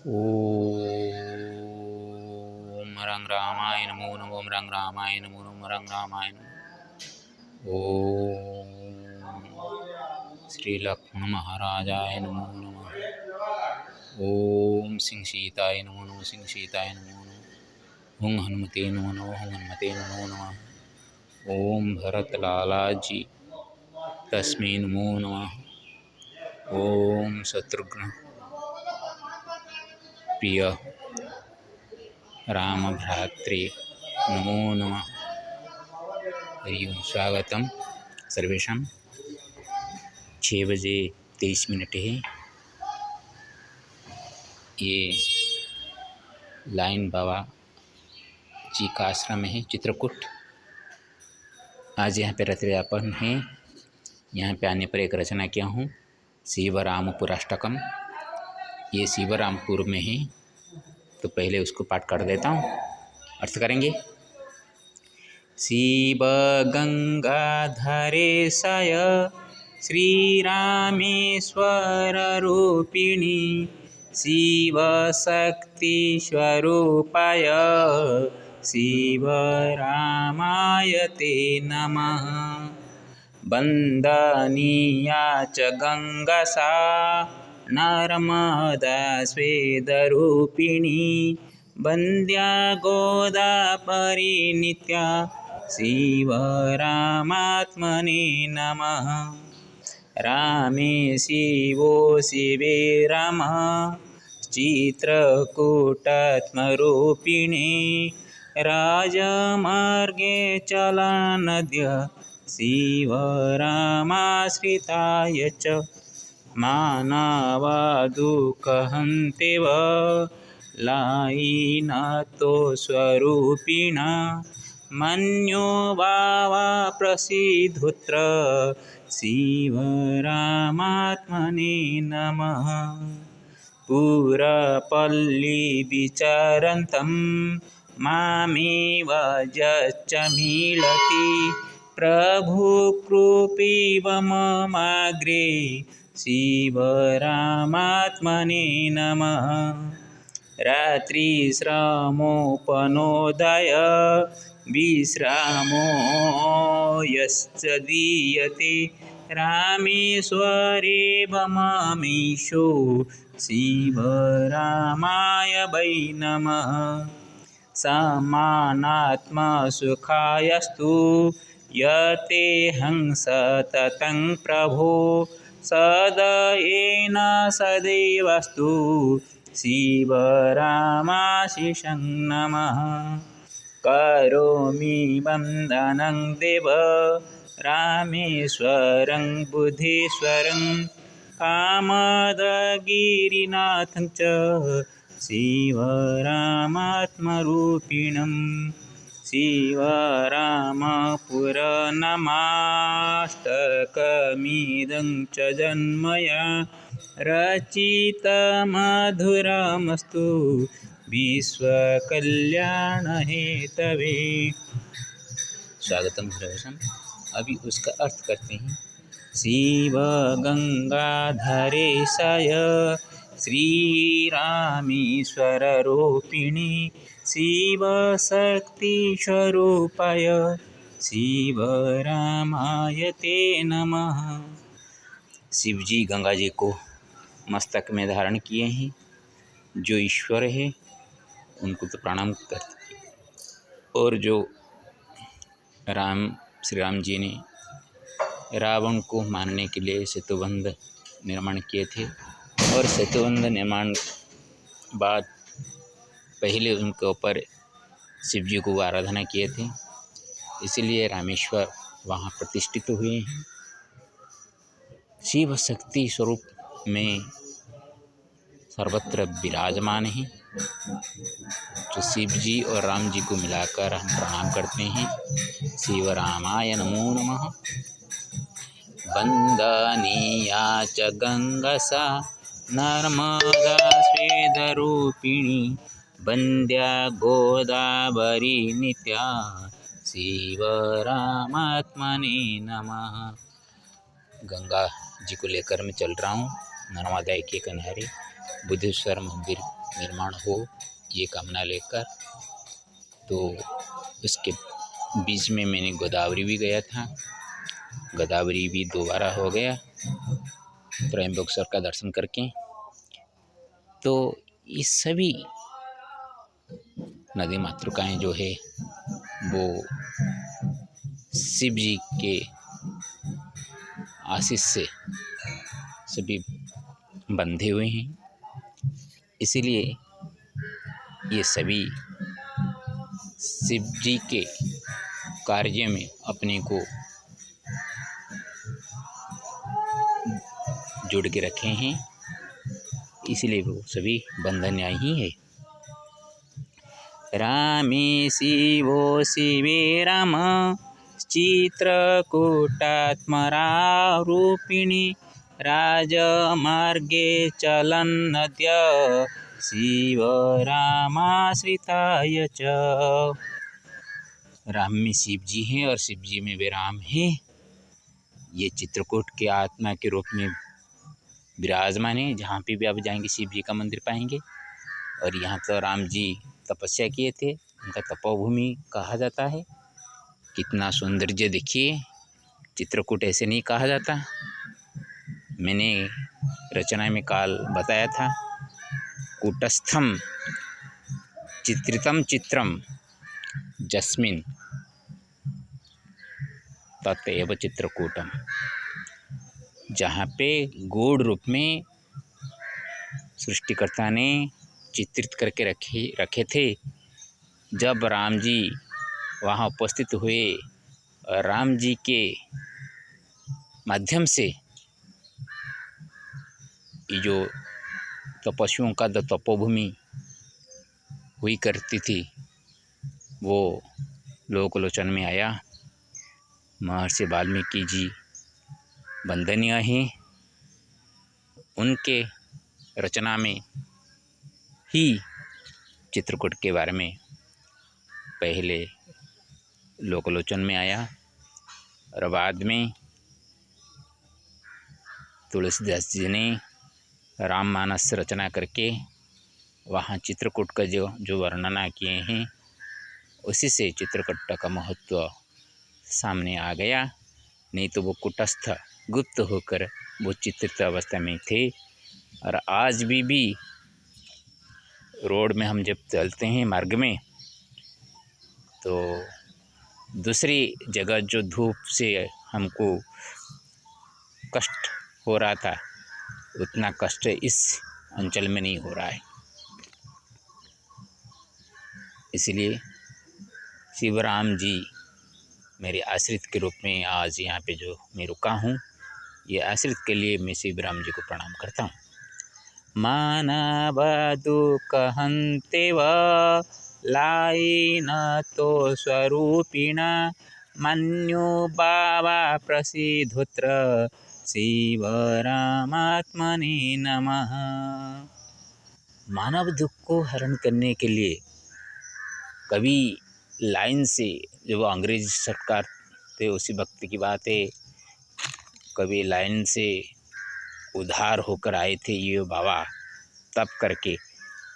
ओम रंग रामाय नमो नमो रंग रामाय नमो नमो रंग रामाय नमो। ओम श्री लक्ष्मण महाराजाय नमो नमः। ओम सिंह सीताय नमो नमः सिंह सीताय नमो नमः। हुं हनुमते नमो नमः हुं हनुमते नमो नमः। ओम भरत लाला जी तस्मै नमो नमः। ओम शत्रुघ्न प्रिय राम भ्रात्रे नमो नमः। हरि ओम। स्वागतम सर्वेषां। 6 बजे 23 मिनट है। ये लाइन बाबा जी का आश्रम है चित्रकूट। आज यहाँ पे रथ व्यापन है। यहाँ पे आने पर एक रचना किया हूँ, शिवरामपुराष्टकम। ये शिवरामपुर में है, तो पहले उसको पाठ कर देता हूँ, अर्थ करेंगे। शिव गंगाधरेशाय श्रीरामेश्वर रूपिणी शिव शक्ति स्वरूपाय शिवरामाय ते नमः। वन्दनीया च गङ्गा नर्मदा स्वेदरूपिणी वन्द्या गोदावरी नित्या शिवरामात्मने नमः। रामे शिवो शिवे रामः चित्रकूटात्मरूपिणे राजमार्गे चलन्नद्य शिवरामाश्रिताय च मानवदुःखहन्तेव लायिनतो स्वरूपिणा मन्यो भावा प्रसीदुत्र शिवरामात्मने नमः। पुरपल्ली विचरन्तं मामेव यच्च मिलति प्रभुकृपैव ममाग्रे शिवरामात्मने नमः। रात्रिश्रमोपनोदय विश्रामो यश्च दीयते रामेश्वरे ममीशो शिवरामाय वै नमः। समानात्मसुखायस्तु यतेऽहं सततं प्रभो सदयेन सदैवस्तु शिवरामाशिषं नमः। करोमि वन्दनं देव रामेश्वरं बुद्धेश्वरं कामदगिरिनाथं च शिवरामात्मरूपिणं। शिवरामपुरनामाष्टकमिदं च जन्मया रचितमधुरमस्तु विश्वकल्याणहेतवे। स्वागतम सर्वेषां। अभी उसका अर्थ करते हैं। शिव गंगाधरेशाय श्रीरामेश्वर रूपिणी शिव शक्ति स्वरूपाय शिवरामाय ते नमः। शिव जी गंगा जी को मस्तक में धारण किए हैं। जो ईश्वर है उनको तो प्रणाम करते हैं। और जो श्री राम जी ने रावण को मारने के लिए सेतुबंध निर्माण किए थे, और सेतुबंध निर्माण बाद पहले उनके ऊपर शिव जी को आराधना किए थे, इसलिए रामेश्वर वहाँ प्रतिष्ठित हुए हैं। शिव शक्ति स्वरूप में सर्वत्र विराजमान है। तो शिव जी और राम जी को मिलाकर हम प्रणाम करते हैं। शिवरामाय नमो नमः। वन्दनीया च गंगा नर्मदा स्वेदरूपिणी वन्द्या गोदावरी नित्या शिवरामात्मने नमः। गंगा जी को लेकर मैं चल रहा हूँ नर्मदा के किनारे बुद्धेश्वर मंदिर निर्माण हो, ये कामना लेकर। तो उसके बीच में मैंने गोदावरी भी गया था, गोदावरी भी दोबारा हो गया त्रयंबकेश्वर का दर्शन करके। तो ये सभी नदी मातृकाएं जो है वो शिव जी के आशीष से सभी बंधे हुए हैं, इसीलिए ये सभी शिव जी के कार्य में अपने को जोड़ के रखे हैं, इसलिए वो सभी बंधन्याय ही है। रामे शिवो शिवे राम चित्रकूटात्मरूपिणी राजमार्गे चलन्नद्य शिव रामाश्रिताय च। राम में शिव जी हैं और शिव जी में वे राम हैं। ये चित्रकूट के आत्मा के रूप में विराजमान है। जहाँ पे भी आप जाएंगे शिव जी का मंदिर पाएंगे। और यहाँ तो राम जी तपस्या किए थे, उनका तपोभूमि कहा जाता है। कितना सौंदर्य देखिए, चित्रकूट ऐसे नहीं कहा जाता। मैंने रचना में काल बताया था, कूटस्थम चित्रितम चित्रम जस्मिन तत्एव चित्रकूटम। जहाँ पे गूढ़ रूप में सृष्टिकर्ता ने चित्रित करके रखे थे। जब राम जी वहाँ उपस्थित हुए और राम जी के माध्यम से ये जो तपस्वियों का तपोभूमि हुई करती थी वो लोकलोचन में आया। महर्षि वाल्मीकि जी वंदनीय हैं, उनके रचना में ही चित्रकूट के बारे में पहले लोकलोचन में आया और बाद में तुलसीदास जी ने राममानस रचना करके वहाँ चित्रकूट का जो वर्णना किए हैं, उसी से चित्रकूट का महत्व सामने आ गया। नहीं तो वो कुटस्थ गुप्त होकर वो चित्रित अवस्था में थे। और आज भी रोड में हम जब चलते हैं मार्ग में, तो दूसरी जगह जो धूप से हमको कष्ट हो रहा था, उतना कष्ट इस अंचल में नहीं हो रहा है। इसलिए शिवराम जी मेरे आश्रित के रूप में आज यहाँ पे जो मैं रुका हूँ, ये आश्रित के लिए मैं शिवराम जी को प्रणाम करता हूँ। मानव दुख हन्ते व लाइन तो स्वरूपिणा मन्यो बाबा प्रसिद्धोत्र शिव रामात्मने नमः। मानव दुख को हरण करने के लिए कभी लाइन से, जो अंग्रेज सरकार थे उसी वक्त की बात है, कभी लाइन से उधार होकर आए थे ये बाबा तप करके,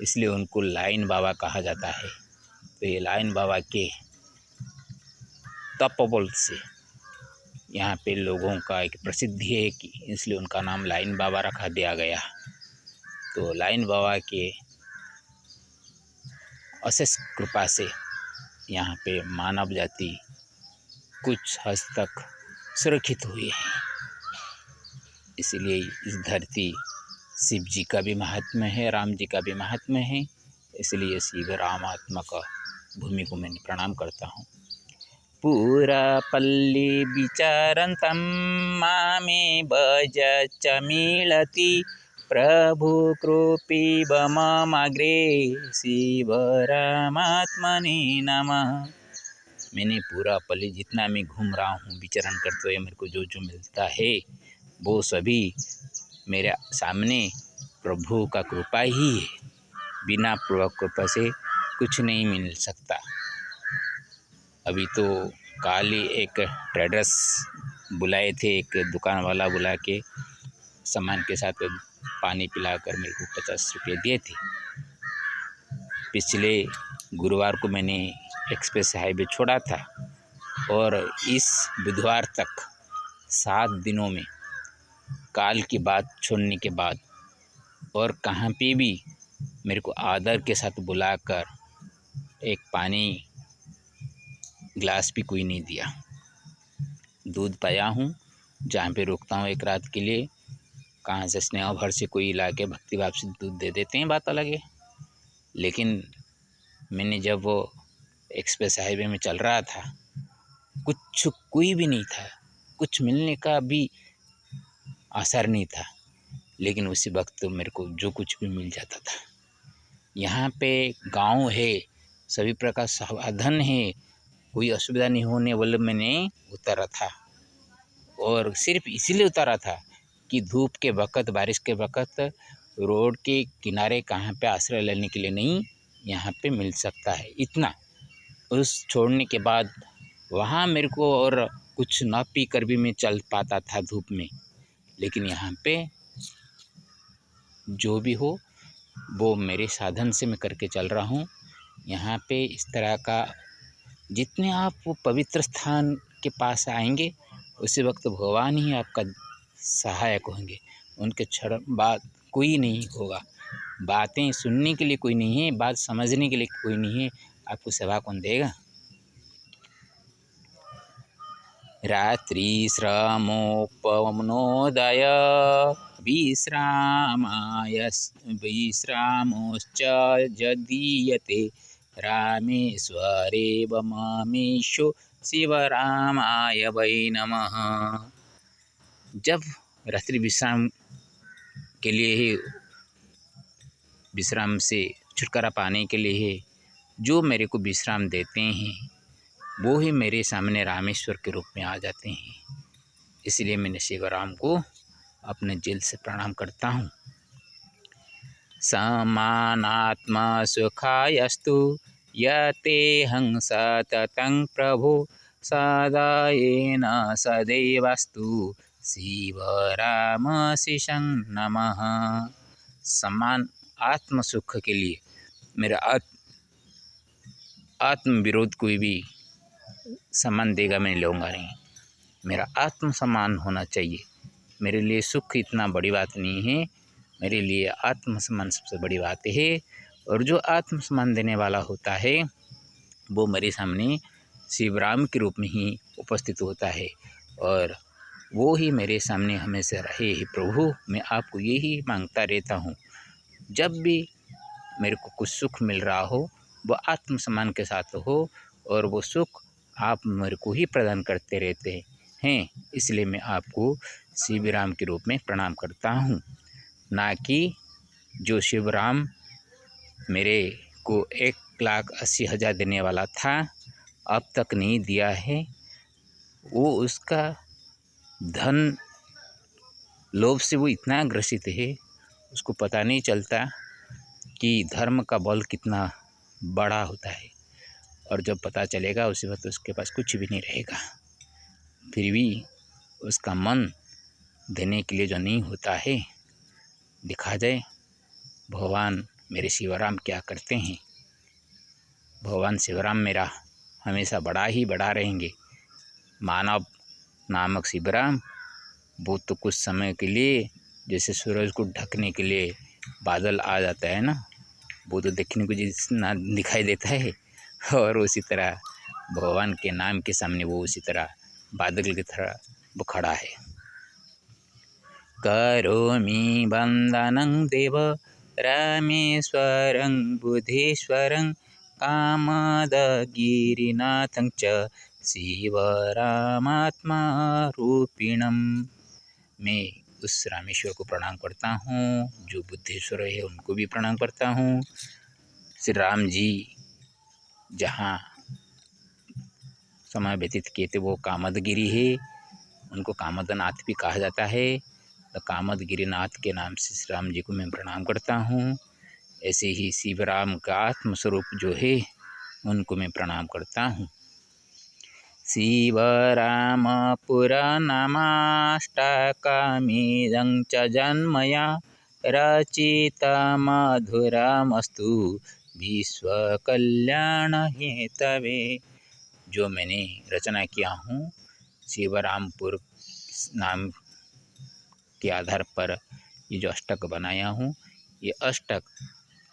इसलिए उनको लाइन बाबा कहा जाता है। तो ये लाइन बाबा के तपोबल से यहाँ पे लोगों का एक प्रसिद्धि है कि इसलिए उनका नाम लाइन बाबा रखा दिया गया। तो लाइन बाबा के अशेष कृपा से यहाँ पे मानव जाति कुछ हद तक सुरक्षित हुई है। इसलिए इस धरती शिव जी का भी महात्म्य है, राम जी का भी महात्म्य है। इसलिए शिव रामात्मक भूमि को मैं प्रणाम करता हूँ। पूरा पल्ली विचरन्तं मामे भज च मिलति प्रभु कृपीव ममाग्रे शिव रामात्मने नमः। मैंने पूरा पल्ली जितना मैं घूम रहा हूँ, विचरण करते हुए मेरे को जो जो मिलता है वो सभी मेरे सामने प्रभु का कृपा ही है। बिना प्रभु कृपा से कुछ नहीं मिल सकता। अभी तो कल ही एक ट्रेडर्स बुलाए थे, एक दुकान वाला बुला के सामान के साथ पानी पिलाकर मेरे को 50 रुपये दिए थे। पिछले गुरुवार को मैंने एक्सप्रेस हाईवे छोड़ा था और इस बुधवार तक 7 दिनों में काल की बात छोड़ने के बाद और कहाँ पे भी मेरे को आदर के साथ बुलाकर एक पानी गिलास भी कोई नहीं दिया। दूध पाया हूँ, जहाँ पे रुकता हूँ एक रात के लिए, कहाँ से स्नेह भर से कोई ला के भक्ति भाव से दूध दे देते हैं, बात अलग है। लेकिन मैंने जब वो एक्सप्रेस हाईवे में चल रहा था, कुछ कोई भी नहीं था, कुछ मिलने का भी असर नहीं था, लेकिन उसी वक्त तो मेरे को जो कुछ भी मिल जाता था। यहाँ पे गांव है, सभी प्रकार साधन है, कोई असुविधा नहीं होने वाले मैंने उतारा था। और सिर्फ इसीलिए उतारा था कि धूप के वक़्त, बारिश के वक़्त रोड के किनारे कहाँ पे आश्रय लेने के लिए नहीं, यहाँ पे मिल सकता है, इतना। उस छोड़ने के बाद वहाँ मेरे को और कुछ ना पी कर भी मैं चल पाता था धूप में, लेकिन यहाँ पे जो भी हो वो मेरे साधन से मैं करके चल रहा हूँ। यहाँ पे इस तरह का जितने आप वो पवित्र स्थान के पास आएंगे, उसी वक्त भगवान ही आपका सहायक होंगे। उनके क्षण बाद कोई नहीं होगा, बातें सुनने के लिए कोई नहीं है, बात समझने के लिए कोई नहीं है, आपको सेवा कौन देगा। रात्रि श्रमोपनोदय विश्रामोश्च यदीयते रामेश्वरे ममेशो शिवरामाय वै नमः। जब रात्रि विश्राम के लिए ही, विश्राम से छुटकारा पाने के लिए ही जो मेरे को विश्राम देते हैं, वो ही मेरे सामने रामेश्वर के रूप में आ जाते हैं। इसलिए मैंने शिवराम को अपने दिल से प्रणाम करता हूँ। समानात्मा सुखायस्तु यतेऽहं सततं प्रभो सदायेन सदैवस्तु शिवरामशिषं नमः। समान आत्म सुख के लिए मेरा आत्म विरोध कोई भी सम्मान देगा, मैं लूँगा नहीं। मेरा आत्म सम्मान होना चाहिए। मेरे लिए सुख इतना बड़ी बात नहीं है, मेरे लिए आत्म सम्मान सबसे बड़ी बात है। और जो आत्म सम्मान देने वाला होता है वो मेरे सामने शिवराम के रूप में ही उपस्थित होता है, और वो ही मेरे सामने हमेशा रहे। ही प्रभु, मैं आपको यही मांगता रहता हूँ, जब भी मेरे को कुछ सुख मिल रहा हो वो आत्म सम्मान के साथ हो, और वो सुख आप मेरे को ही प्रदान करते रहते हैं। इसलिए मैं आपको शिवराम के रूप में प्रणाम करता हूँ, ना कि जो शिवराम मेरे को 1,80,000 देने वाला था, अब तक नहीं दिया है। वो उसका धन लोभ से वो इतना ग्रसित है, उसको पता नहीं चलता कि धर्म का बल कितना बड़ा होता है। और जब पता चलेगा उसी वक्त उसके पास कुछ भी नहीं रहेगा। फिर भी उसका मन देने के लिए जो नहीं होता है, दिखा जाए भगवान मेरे शिवराम क्या करते हैं। भगवान शिवराम मेरा हमेशा बड़ा ही बड़ा रहेंगे। मानव नामक शिवराम वो तो कुछ समय के लिए, जैसे सूरज को ढकने के लिए बादल आ जाता है ना, वो तो देखने को जितना दिखाई देता है, और उसी तरह भगवान के नाम के सामने वो उसी तरह बादल की तरह वो खड़ा है। करोमि वंदनं देव रामेश्वरं बुद्धेश्वरं कामदगिरिनाथं च शिवरामात्मारूपिणं। मैं उस रामेश्वर को प्रणाम करता हूँ, जो बुद्धेश्वर है उनको भी प्रणाम करता हूँ। श्री राम जी जहाँ समय व्यतीत किए थे वो कामदगिरी है, उनको कामदनाथ भी कहा जाता है। तो कामदगिरीनाथ के नाम से श्री राम जी को मैं प्रणाम करता हूँ। ऐसे ही शिवराम का आत्मस्वरूप जो है उनको मैं प्रणाम करता हूँ। शिवराम पुरनामाष्टकमिदं च जन्मया रचितमधुरमस्तु विश्व कल्याण हेतवे। जो मैंने रचना किया हूँ शिवरामपुर नाम के आधार पर ये जो अष्टक बनाया हूँ, ये अष्टक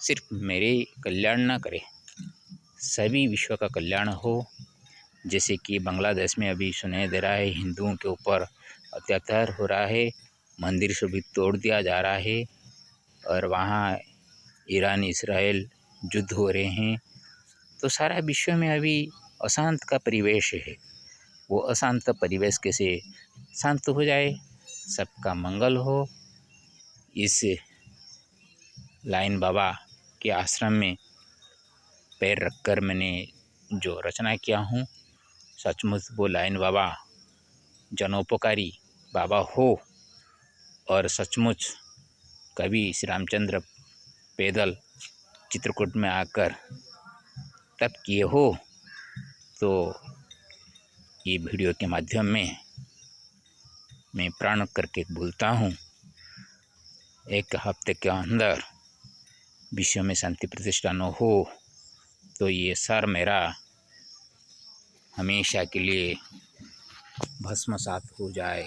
सिर्फ मेरे कल्याण न करे, सभी विश्व का कल्याण हो। जैसे कि बांग्लादेश में अभी सुनाई दे रहा है हिंदुओं के ऊपर अत्याचार हो रहा है, मंदिर से भी तोड़ दिया जा रहा है, और वहाँ ईरान इसराइल युद्ध हो रहे हैं। तो सारा विश्व में अभी अशांत का परिवेश है। वो अशांत परिवेश कैसे शांत हो जाए, सबका मंगल हो, इस लाइन बाबा के आश्रम में पैर रखकर मैंने जो रचना किया हूँ, सचमुच वो लाइन बाबा जनोपकारी बाबा हो, और सचमुच कभी श्री रामचंद्र पैदल चित्रकूट में आकर तप किए हो, तो ये वीडियो के माध्यम में मैं प्रण करके बोलता हूँ, एक हफ्ते के अंदर विश्व में शांति प्रतिष्ठा न हो तो ये सर मेरा हमेशा के लिए भस्मसात हो जाए।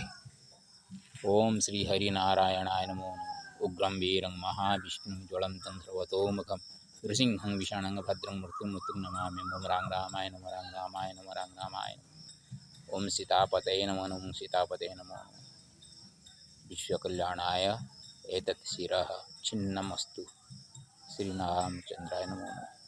ओम श्री हरि नारायणाय नमो नमः। उग्रं वीरं महाविष्णुं ज्वलन्तं सर्वतोमुखं नृसिंहं विषाणं भद्रं मृत्युं नमामि। ओम राम रामाय नमः, राम रामाय नमः, राम रामाय नमः। ओम सीतापतये नमः, ओम सीतापतये नमः। विश्वकल्याणाय एतत् शिरः छिन्नमस्तु। श्रीरामचन्द्राय नमो नमः।